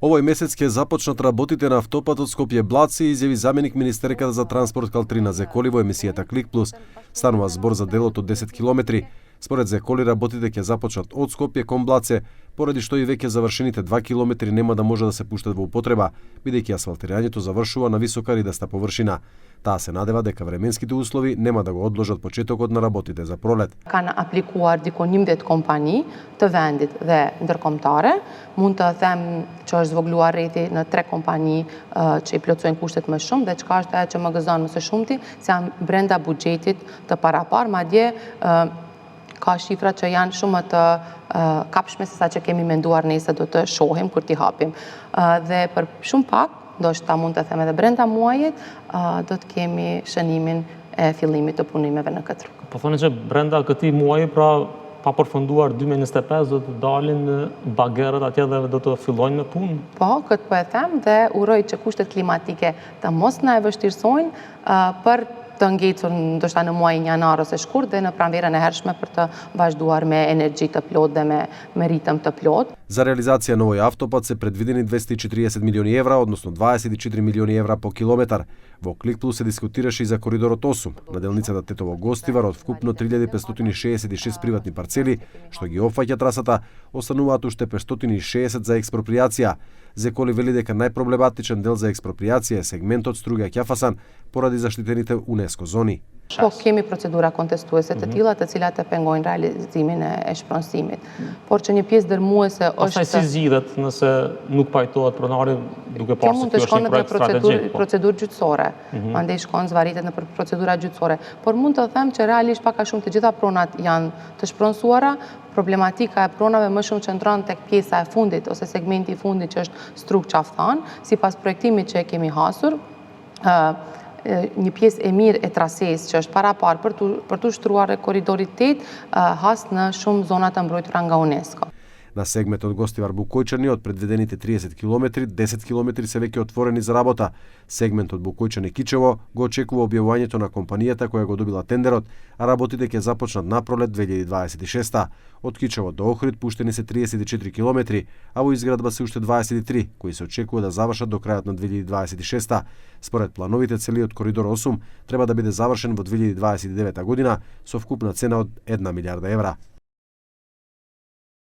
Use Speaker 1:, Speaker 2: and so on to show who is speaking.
Speaker 1: Овој месец ќе започнат работите на автопатот Скопје-Блаци, изјави заменик министерката за транспорт Калтрина Зеколи во емисијата Клик Плюс. Станува збор за делот од 10 километри. Според Зеколи работите ќе започнат од Скопје кон Блаце, поради што и веќе завршените 2 километри нема да може да се пуштат во употреба, бидејќи асфалтирањето завршува на висока ридаста површина. Таа се надева дека временските услови нема да го одложат почетокот на работите за пролет.
Speaker 2: Kanë aplikuar diku 11 kompani të vendit dhe ndërkombëtare. Mund të them që është zvogluar rreti në 3 kompani që i plotësojnë kushtet më shumë dhe çka është ajo që më gëzon më së shumti, se janë brenda buxhetit të parapar, madje ka shifra që janë shumë të kapshme se sa që kemi menduar ne se do të shohim kur t'i hapim. Dhe për shumë pak, ndoshta mund të them edhe brenda muajit, do të kemi shënimin e fillimit të punimeve në këtë rrugë.
Speaker 3: Po thoni që brenda këtij muaji, pra pa përfunduar 2025, do të dalin bagerët atje dhe do të fillojnë me punë?
Speaker 2: Po, këtë po e them dhe uroj që kushtet klimatike të mos na e vështirësojnë për të ngecur ndoshta në muajin janar ose shkurt dhe në pranverën e hershme për të vazhduar me energji të plotë dhe me ritëm të plotë.
Speaker 1: За реализација на овој автопат се предвидени 240 милиони евра, односно 24 милиони евра по километар. Во Клик Плюс се дискутираше и за коридорот 8, на делницата Тетово-Гостивар од вкупно 3566 приватни парцели, што ги опфаќа трасата, остануваат уште 560 за експроприација. Зеколи вели дека најпроблематичен дел за експроприација е сегментот Струга-Ќафасан поради заштитените УНЕСКО зони.
Speaker 2: Po kemi procedura kontestuese të tilla të cilat e pengojnë realizimin e shpronësimit. Por që një pjesë dërmuese është...
Speaker 3: Pastaj si zgjidhet nëse nuk pajtohet pronari duke parë se kjo është një projekt strategjik?
Speaker 2: Procedurë gjyqësore, mandej shkon zvarritet në procedura gjyqësore. Por mund të them që realisht pak a shumë të gjitha pronat janë të shpronësuara, problematika e pronave më shumë qëndron tek pjesa e fundit ose segmenti i fundit që është Strug-Qaftan, sipas projektimit që e kemi hasur, një pjesë e mirë e trases që është parapar për të ushtruar koridorit 8 has në shumë zonat të mbrojtura nga UNESCO.
Speaker 1: На сегментот Гостивар Букојчани од предвидените 30 километри, 10 километри се веќе отворени за работа. Сегментот Букојчани Кичево го очекува објавувањето на компанијата која го добила тендерот, а работите ќе започнат на пролет 2026. Од Кичево до Охрид пуштени се 34 километри, а во изградба се уште 23, кои се очекува да завршат до крајот на 2026. Според плановите, целиот коридор 8 треба да биде завршен во 2029 година со вкупна цена од 1 милијарда евра.